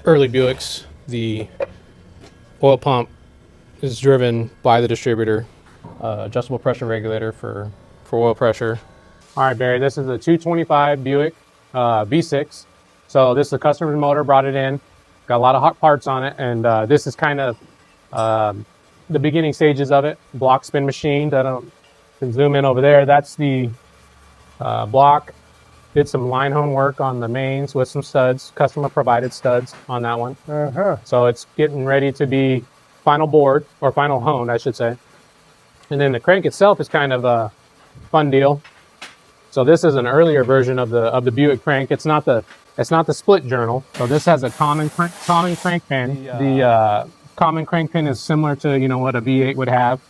early Buicks, the oil pump is driven by the distributor, adjustable pressure regulator for oil pressure. All right, Barry, this is a 225 Buick V6. So this is a customer's motor, brought it in, got a lot of hot parts on it, and this is kind of the beginning stages of it. Block spin machined. I can zoom in over there. That's the block. Did some line hone work on the mains with some studs, customer provided studs on that one. So it's getting ready to be final bored, or final honed, I should say. And then the crank itself is kind of a fun deal. So this is an earlier version of the Buick crank. It's not the split journal. So this has a common crank pin. The common crank pin is similar to what a V8 would have.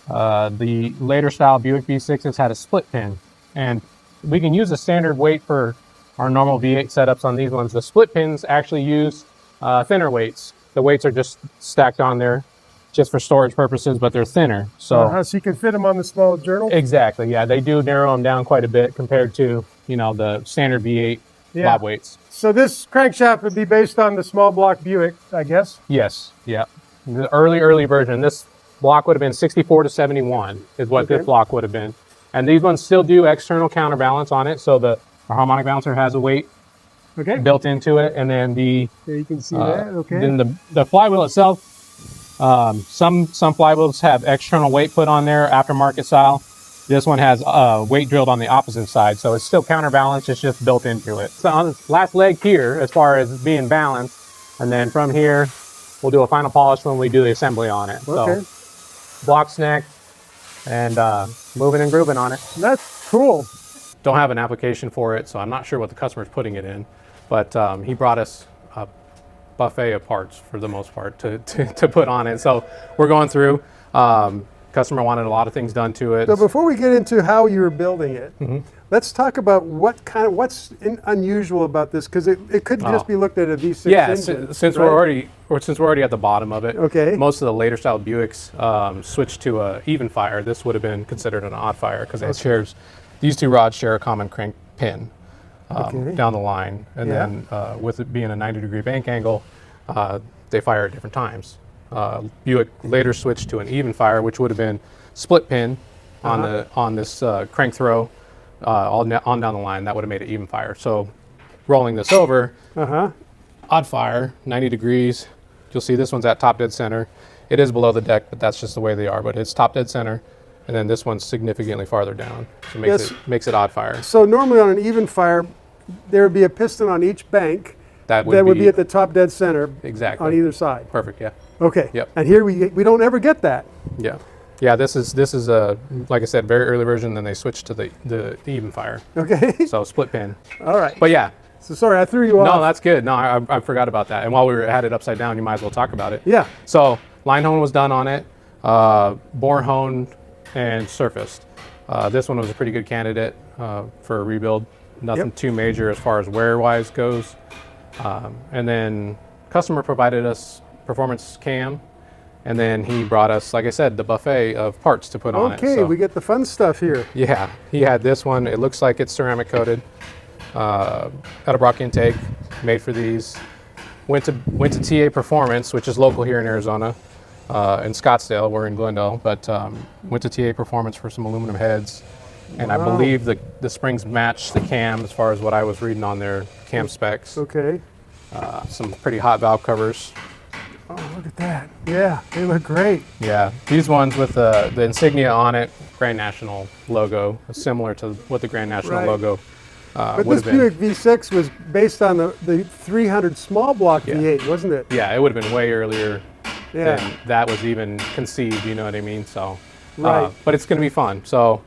The later style Buick V6s had a split pin, and we can use a standard weight for our normal V8 setups on these ones. The split pins actually use thinner weights. The weights are just stacked on there just for storage purposes, but they're thinner. So so you can fit them on the small journal? Exactly, yeah. They do narrow them down quite a bit compared to, the standard V8 blob weights. So this crankshaft would be based on the small block Buick, I guess? Yes, yeah. The early version, this block would have been 64 to 71 is what this block would have been. And these ones still do external counterbalance on it. So the harmonic balancer has a weight built into it. And then there you can see that, Then the flywheel itself, some flywheels have external weight put on there, aftermarket style. This one has weight drilled on the opposite side. So it's still counterbalanced, it's just built into it. So on this last leg here, as far as being balanced, and then from here, we'll do a final polish when we do the assembly on it. So block neck, and moving and grooving on it. That's cool. Don't have an application for it, so I'm not sure what the customer's putting it in, but he brought us a buffet of parts for the most part to put on it. So we're going through. Customer wanted a lot of things done to it. So before we get into how you were building it, let's talk about what's unusual about this, because it could just be looked at a V6 engine. Since we're already at the bottom of it. Okay. Most of the later style Buicks switched to a even fire. This would have been considered an odd fire because it shares, these two rods share a common crank pin down the line, and then with it being a 90-degree bank angle, they fire at different times. Buick later switched to an even fire, which would have been split pin on this crank throw on down the line. That would have made it even fire. So rolling this over, odd fire, 90 degrees. You'll see this one's at top dead center. It is below the deck, but that's just the way they are. But it's top dead center, and then this one's significantly farther down. So it makes it odd fire. So normally on an even fire, there would be a piston on each bank that would be at the top dead center. Exactly. On either side. Perfect. Yeah. Okay. Yep. And here we don't ever get that. Yeah. Yeah. This is a, like I said, very early version. Then they switched to the even fire. Okay. So split pin. All right. But yeah. So sorry, I threw you off. No, that's good. No, I forgot about that. And while we had it upside down, you might as well talk about it. Yeah. So line hone was done on it, bore honed and surfaced. This one was a pretty good candidate for a rebuild. Nothing too major as far as wear-wise goes. And then customer provided us performance cam, and then he brought us, like I said, the buffet of parts to put on it. Okay, we get the fun stuff here. Yeah, he had this one. It looks like it's ceramic coated. Edelbrock intake, made for these. Went to TA Performance, which is local here in Arizona, in Scottsdale. We're in Glendale, but went to TA Performance for some aluminum heads, and I believe the springs match the cam as far as what I was reading on their cam specs. Okay. Some pretty hot valve covers. Oh, look at that. Yeah, they look great. Yeah, these ones with the insignia on it, Grand National logo, similar to what the Grand National logo but this Buick V6 was based on the 300 small block V8, wasn't it? Yeah, it would have been way earlier than that was even conceived, you know what I mean? So, but it's going to be fun. So,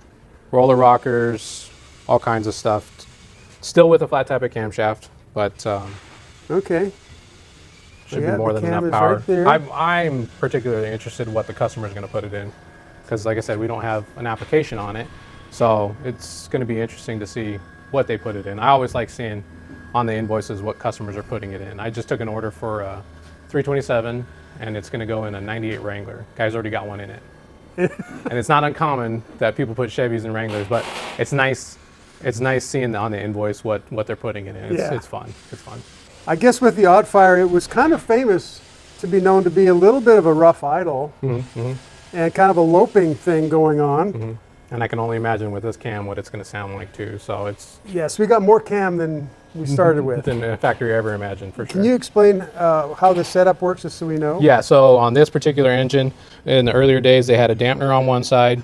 roller rockers, all kinds of stuff. Still with a flat type of camshaft, but okay. Should be more than enough power. Right, I'm particularly interested in what the customer is going to put it in, because like I said, we don't have an application on it. So it's going to be interesting to see what they put it in. I always like seeing on the invoices what customers are putting it in. I just took an order for a 327, and it's going to go in a 98 Wrangler. Guy's already got one in it. And it's not uncommon that people put Chevys and Wranglers, but it's nice. It's nice seeing on the invoice what they're putting it in. It's fun. It's fun. I guess with the Oddfire, it was kind of famous to be known to be a little bit of a rough idle and kind of a loping thing going on. And I can only imagine with this cam what it's going to sound like too. So it's Yes, we got more cam than we started with. than a factory ever imagined, for sure. Can you explain how the setup works, just so we know? Yeah, so on this particular engine, in the earlier days, they had a dampener on one side,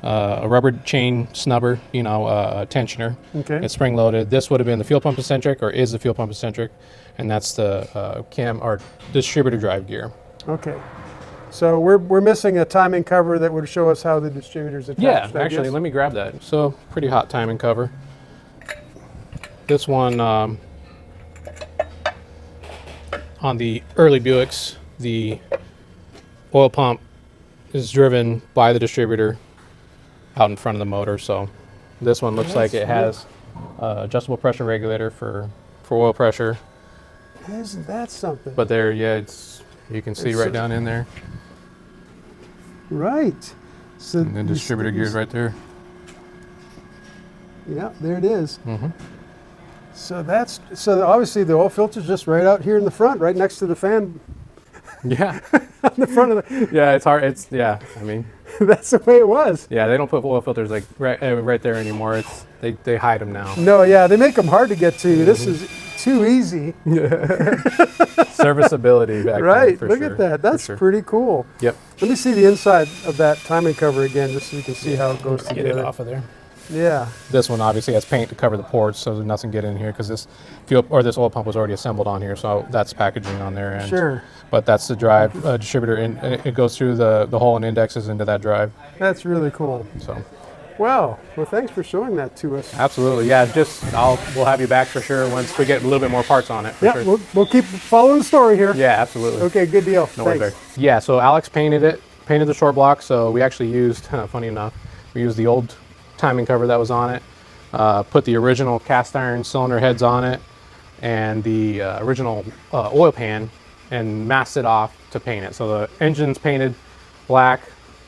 a rubber chain snubber, a tensioner. Okay. It's spring loaded. This would have been the fuel pump eccentric, or is the fuel pump eccentric, and that's the cam or distributor drive gear. Okay. So we're missing a timing cover that would show us how the distributor's attached. Yeah, I actually, guess. let me grab that. So pretty hot timing cover. This one, on the early Buicks, the oil pump is driven by the distributor out in front of the motor. So this one looks like it has adjustable pressure regulator for oil pressure. Isn't that something? But there, yeah, you can see right down in there. Right. So And then distributor gears right there. Yeah, there it is. So obviously the oil filter's just right out here in the front, right next to the fan. Yeah. On the front of the. Yeah, it's hard. I mean, That's the way it was. yeah, they don't put oil filters like right there anymore. They hide them now. No, yeah, they make them hard to get to. This is too easy. Serviceability back Right. then, for Look sure. at that. That's sure. pretty cool. Yep. Let me see the inside of that timing cover again, just so you can see how it goes Get together. it off of there. Yeah. This one obviously has paint to cover the ports, so there's nothing get in here because this this oil pump was already assembled on here, so that's packaging on there. And, Sure. But that's the drive distributor, and it goes through the hole and indexes into that drive. That's really cool. So Wow. Well, thanks for showing that to us. absolutely, yeah. We'll have you back for sure once we get a little bit more parts on it. For Yeah, sure. we'll keep following the story here. Yeah, absolutely. Okay, good deal. No worries, Thanks. Barry. Yeah, so Alex painted the short block. So we actually used, funny enough, we used the old timing cover that was on it, put the original cast iron cylinder heads on it, and the original oil pan, and masked it off to paint it. So the engine's painted black.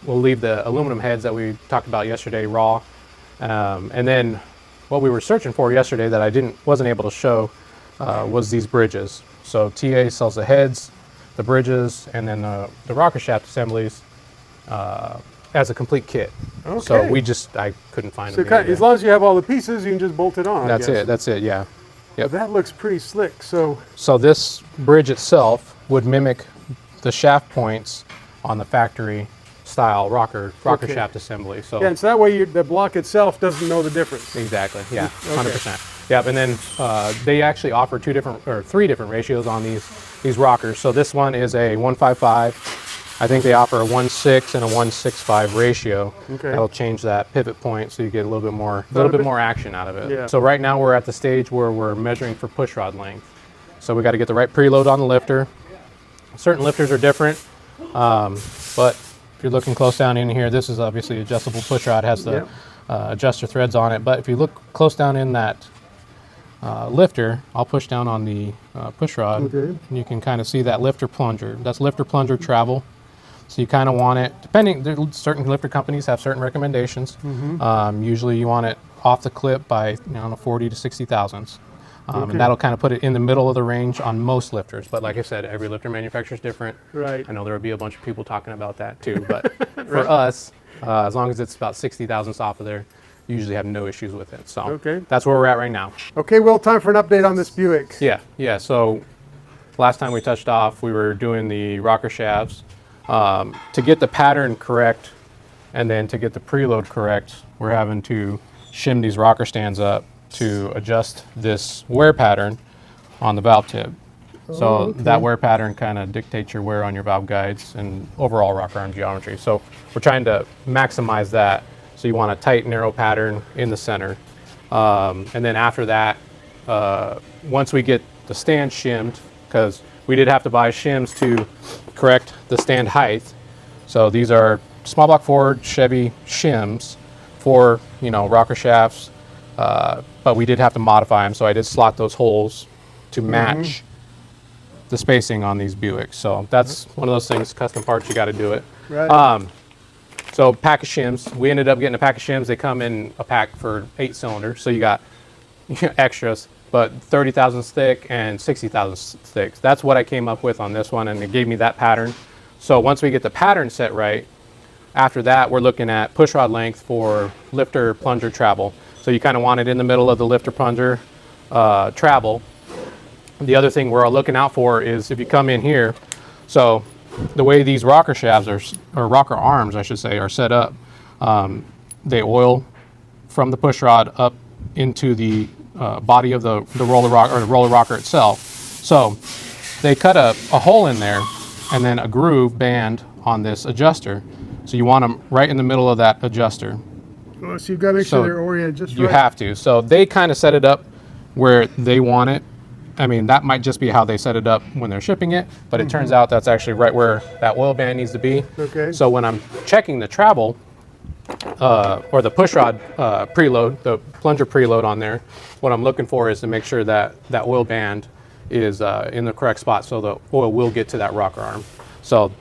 We'll leave the aluminum heads that we talked about yesterday raw. And then what we were searching for yesterday that I wasn't able to show was these bridges. So TA sells the heads, the bridges, and then the rocker shaft assemblies as a complete kit. Okay. So I couldn't find So them. anywhere. as long as you have all the pieces, you can just bolt it on. I That's guess. That's it. Yeah. Yep. That looks pretty slick. So So this bridge itself would mimic the shaft points on the factory style rocker Okay. shaft assembly. So yeah, so that way the block itself doesn't know the difference. exactly, yeah, Okay. 100%. Yep, and then they actually offer three different ratios on these rockers. So this one is a 155. I think they offer a 1.6 and a 1.65 ratio. Okay. That'll change that pivot point, so you get a little bit more action out of it. Yeah. So right now we're at the stage where we're measuring for push rod length. So we got to get the right preload on the lifter. Certain lifters are different, but if you're looking close down in here, this is obviously adjustable push rod. Has the adjuster threads on it. But if you look close down in that lifter, I'll push down on the push rod, Okay. and you can kind of see that lifter plunger. That's lifter plunger travel. So you kind of want it, certain lifter companies have certain recommendations. Usually you want it off the clip by 40 to 60 thousandths. And that'll kind of put it in the middle of the range on most lifters. But like I said, every lifter manufacturer is different. Right. I know there will be a bunch of people talking about that too. But for us, as long as it's about 60 thousandths off of there, you usually have no issues with it. So Okay. that's where we're at right now. Okay, well, time for an update on this Buick. Yeah. So last time we touched off, we were doing the rocker shafts. To get the pattern correct and then to get the preload correct, we're having to shim these rocker stands up to adjust this wear pattern on the valve tip. So that wear pattern kind of dictates your wear on your valve guides and overall rocker arm geometry. So we're trying to maximize that. So you want a tight, narrow pattern in the center. And then after that, once we get the stand shimmed, because we did have to buy shims to correct the stand height. So these are small block Ford Chevy shims for rocker shafts, but we did have to modify them. So I did slot those holes to match the spacing on these Buicks. So that's one of those things, custom parts, you got to do it. Right. So pack of shims. We ended up getting a pack of shims. They come in a pack for 8 cylinders. So you got extras. but 30 thousandths thick and 60 thousandths thick. That's what I came up with on this one, and it gave me that pattern. So once we get the pattern set right, after that we're looking at push rod length for lifter, plunger, travel. So you kind of want it in the middle of the lifter, plunger, travel. The other thing we're looking out for is if you come in here, so the way these rocker shafts or rocker arms, I should say, are set up, they oil from the push rod up into the body of the roller rocker itself. So they cut a hole in there and then a groove band on this adjuster. So you want them right in the middle of that adjuster. Oh, so you've got to make sure they're oriented just right. You have to. So they kind of set it up where they want it. I mean, that might just be how they set it up when they're shipping it, but it turns out that's actually right where that oil band needs to be. Okay. So when I'm checking the travel, or the push rod preload, the plunger preload on there, what I'm looking for is to make sure that that oil band is in the correct spot so the oil will get to that rocker arm. So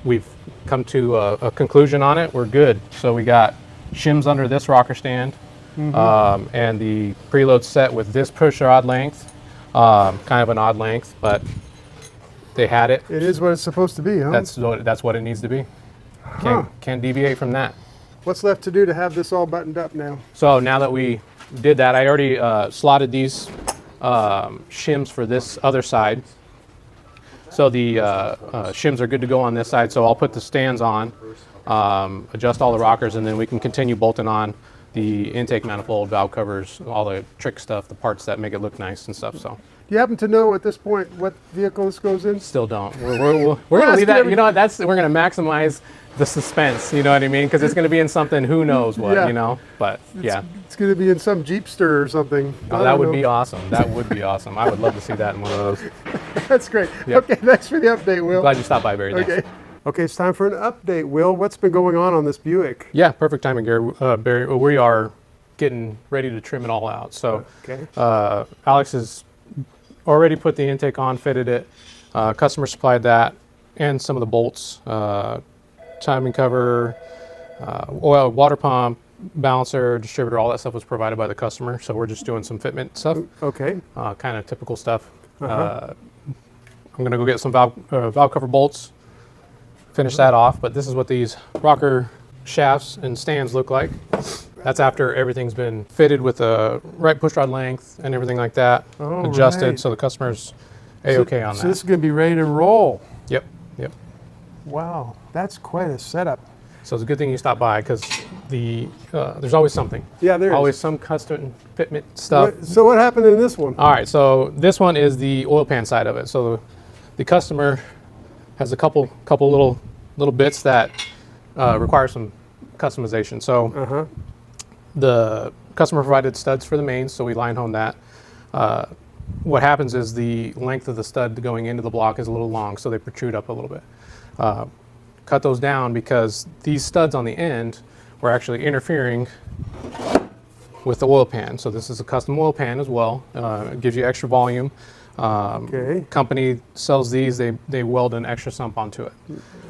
we've come to a conclusion on it. We're good. So we got shims under this rocker stand, and the preload set with this push rod length, kind of an odd length, but they had it. It is what it's supposed to be, huh? That's what it needs to be. Can't deviate from that. What's left to do to have this all buttoned up now? So now that we did that, I already slotted these shims for this other side. So the shims are good to go on this side. So I'll put the stands on, adjust all the rockers, and then we can continue bolting on the intake manifold, valve covers, all the trick stuff, the parts that make it look nice and stuff. So. Do you happen to know at this point what vehicle this goes in? Still don't. We're going to leave that. You know, we're going to maximize the suspense. You know what I mean? Because it's going to be in something. Who knows what? Yeah. You know. But yeah, it's going to be in some Jeepster or something. Oh, that would be awesome. That would be awesome. I would love to see that in one of those. That's great. Yep. Okay, thanks for the update, Will. Glad you stopped by, Barry. Okay. Okay, it's time for an update, Will. What's been going on this Buick? Yeah, perfect timing, Gary. Barry, we are getting ready to trim it all out. So, okay. Alex has already put the intake on, fitted it. Customer supplied that and some of the bolts, timing cover, oil, water pump, balancer, distributor, all that stuff was provided by the customer. So we're just doing some fitment stuff. Okay. Kind of typical stuff. I'm going to go get some valve cover bolts, finish that off. But this is what these rocker shafts and stands look like. That's after everything's been fitted with the right push rod length and everything like that, adjusted, right. So the customer's A-okay on that. So this is going to be ready to roll. Yep. Wow, that's quite a setup. So it's a good thing you stopped by because there's always something. Yeah, there is. Always some custom fitment stuff. So what happened in this one? All right, so this one is the oil pan side of it. So the customer has a couple little bits that require some customization. So the customer provided studs for the mains, so we line honed that. What happens is the length of the stud going into the block is a little long, so they protrude up a little bit. Cut those down because these studs on the end were actually interfering with the oil pan. So this is a custom oil pan as well. It gives you extra volume. Company sells these, they weld an extra sump onto it.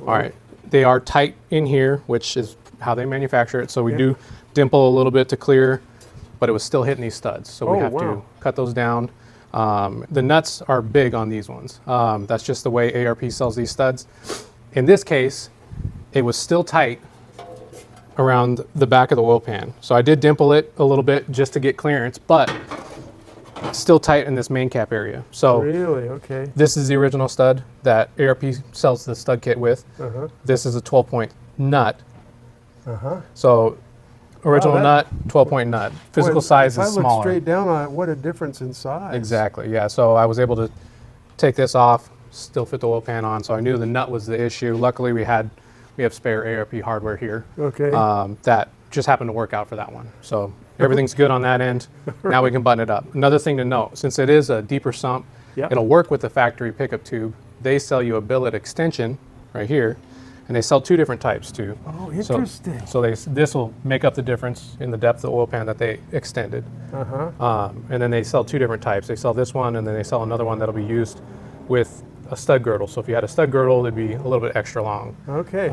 All right, they are tight in here, which is how they manufacture it. So we do dimple a little bit to clear, but it was still hitting these studs. So we have to cut those down. The nuts are big on these ones. That's just the way ARP sells these studs. In this case, it was still tight around the back of the oil pan. So I did dimple it a little bit just to get clearance, but still tight in this main cap area. So really, okay. This is the original stud that ARP sells the stud kit with. This is a 12-point nut. So original nut, 12-point nut. Physical size is smaller. If I look straight down on it, what a difference in size. Exactly, yeah. So I was able to take this off, still fit the oil pan on. So I knew the nut was the issue. Luckily, we have spare ARP hardware here. Okay. That just happened to work out for that one. So everything's good on that end. Now we can button it up. Another thing to note, since it is a deeper sump, it'll work with the factory pickup tube. They sell you a billet extension right here, and they sell two different types too. Oh, interesting. So this will make up the difference in the depth of the oil pan that they extended. And then they sell two different types. They sell this one, and then they sell another one that'll be used with a stud girdle. So if you had a stud girdle, it'd be a little bit extra long. Okay.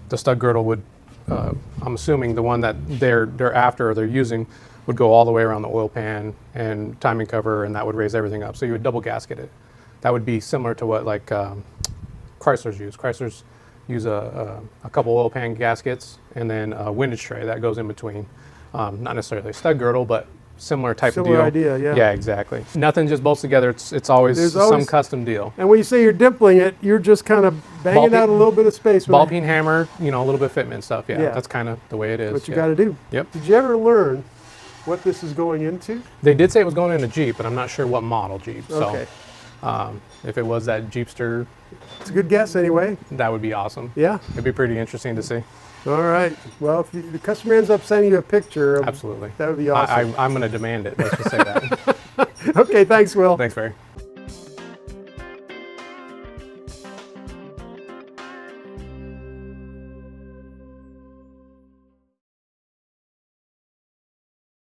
The stud girdle would, I'm assuming the one that they're after or they're using would go all the way around the oil pan and timing cover, and that would raise everything up. So you would double gasket it. That would be similar to what like Chryslers use. Chryslers use a couple oil pan gaskets and then a windage tray that goes in between. Not necessarily a stud girdle, but similar type of deal. Similar idea, yeah. Yeah, exactly. Nothing just bolts together. It's always some custom deal. And when you say you're dimpling it, you're just kind of banging out a little bit of space. Ball peen hammer, you know, a little bit of fitment stuff. Yeah, Yeah. that's kind of the way it is. What you got to do. Yep. Did you ever learn what this is going into? They did say it was going in a Jeep, but I'm not sure what model Jeep. Okay. So if it was that Jeepster, It's a good guess anyway. that would be awesome. Yeah. It'd be pretty interesting to see. All right. Well, if the customer ends up sending you a picture, Absolutely. that would be awesome. I'm going to demand it. Let's just say that. Okay, thanks, Will. Thanks, Barry.